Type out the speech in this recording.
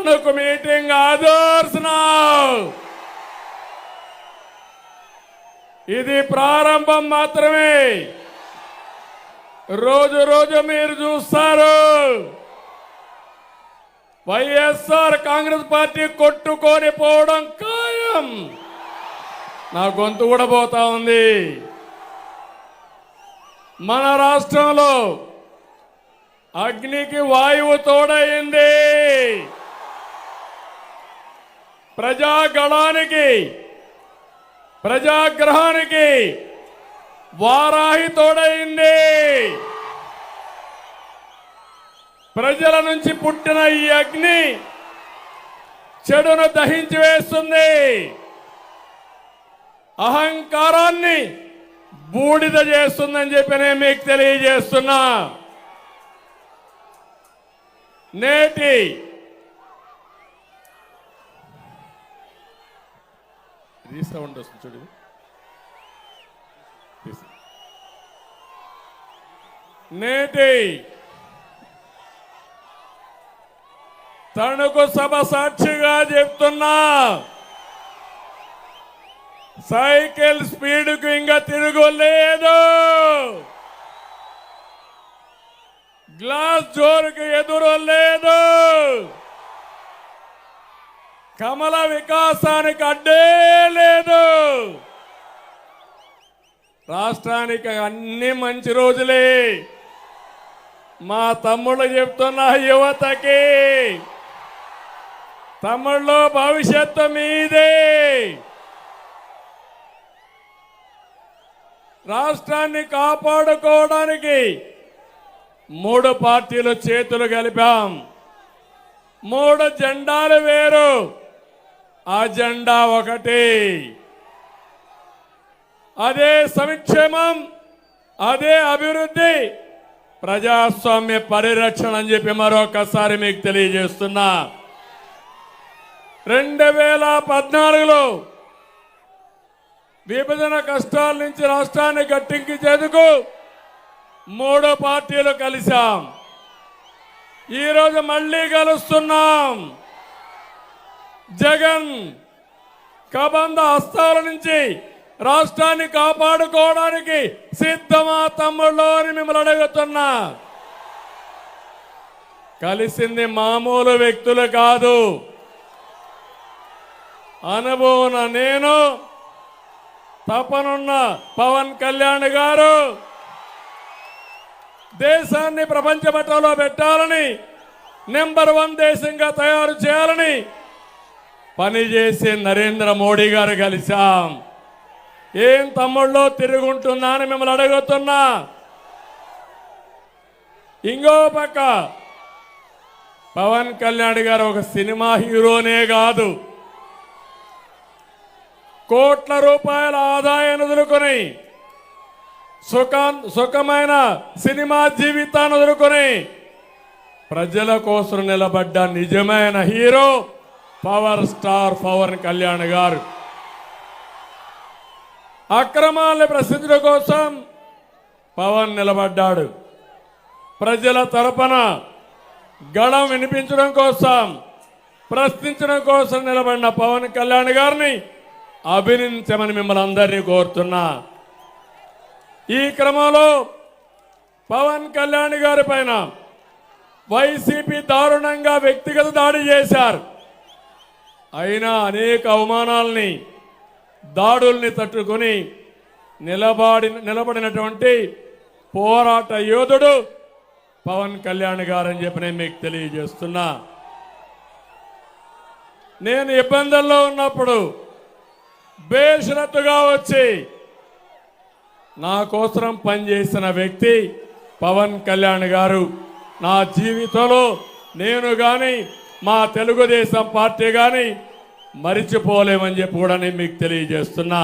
Tanuku meeting others now. ఇది ప్రారంభం మాత్రమే. రోజు రోజు మీరు చూస్తారు వైఎస్ఆర్ కాంగ్రెస్ పార్టీ కొట్టుకొని పోవడం ఖాయం. నా గొంతు కూడా పోతా ఉంది. మన రాష్ట్రంలో అగ్నికి వాయువు తోడైంది. ప్రజాగళానికి ప్రజాగ్రహానికి వారాహి తోడైంది. ప్రజల నుంచి పుట్టిన ఈ అగ్ని చెడును దహించి వేస్తుంది. అహంకారాన్ని బూడిద చేస్తుందని చెప్పి నేను మీకు తెలియజేస్తున్నా. నేటి రీసౌండ్ వస్తుంది చూడు. నేటి తణుకు సభ సాక్షిగా చెప్తున్నా, సైకిల్ స్పీడ్కు ఇంకా తిరుగులేదు. గ్లాస్ జోరుకు ఎదురు లేదు. కమల వికాసానికి అడ్డే లేదు. రాష్ట్రానికి అన్ని మంచి రోజులే. మా తమ్ముళ్ళు చెప్తున్న యువతకి, తమ్ముళ్ళు భవిష్యత్తు మీదే. రాష్ట్రాన్ని కాపాడుకోవడానికి 3 పార్టీలు చేతులు కలిపాం. 3 జెండాలు వేరు, ఆ జెండా ఒకటి. అదే సంక్షేమం, అదే అభివృద్ధి, ప్రజాస్వామ్య పరిరక్షణ అని చెప్పి మరొకసారి మీకు తెలియజేస్తున్నా. 2014లో విభజన కష్టాల నుంచి రాష్ట్రాన్ని గట్టెక్కించేందుకు 3 పార్టీలు కలిశాం. ఈరోజు మళ్ళీ కలుస్తున్నాం. జగన్ కబంధ హస్తాల నుంచి రాష్ట్రాన్ని కాపాడుకోవడానికి సిద్ధమా తమ్ముళ్ళు అని మిమ్మల్ని అడుగుతున్నా. కలిసింది మామూలు వ్యక్తులు కాదు. అనుభవం నేను, తపనున్న పవన్ కళ్యాణ్ గారు, దేశాన్ని ప్రపంచ పటంలో పెట్టాలని, నెంబర్ 1 దేశంగా తయారు చేయాలని పనిచేసే నరేంద్ర మోడీ గారు కలిశాం. ఏం తమ్ముళ్ళు తిరుగుంటుందా అని మిమ్మల్ని అడుగుతున్నా. ఇంకో పక్క పవన్ కళ్యాణ్ గారు ఒక సినిమా హీరోనే కాదు, కోట్ల రూపాయల ఆదాయాన్ని వదులుకొని సుఖమైన సినిమా జీవితాన్ని వదులుకొని ప్రజల కోసం నిలబడ్డ నిజమైన hero power star Pawan Kalyan గారు. అక్రమాలను ప్రశ్నించడం కోసం పవన్ నిలబడ్డాడు. ప్రజల తరపున గళం వినిపించడం కోసం, ప్రశ్నించడం కోసం నిలబడిన పవన్ కళ్యాణ్ గారిని అభినందించమని మిమ్మల్ని అందరినీ కోరుతున్నా. ఈ క్రమంలో పవన్ కళ్యాణ్ గారి పైన వైసీపీ దారుణంగా వ్యక్తిగత దాడి చేశారు. అయినా అనేక అవమానాల్ని, దాడుల్ని తట్టుకొని నిలబడినటువంటి పోరాట యోధుడు పవన్ కళ్యాణ్ గారని చెప్పి నేను మీకు తెలియజేస్తున్నా. నేను ఇబ్బందుల్లో ఉన్నప్పుడు బేషరతుగా వచ్చి నా కోసం పనిచేసిన వ్యక్తి పవన్ కళ్యాణ్ గారు. నా జీవితంలో నేను కానీ మా తెలుగుదేశం పార్టీ కానీ మరిచిపోలేమని చెప్పి కూడా నేను మీకు తెలియజేస్తున్నా.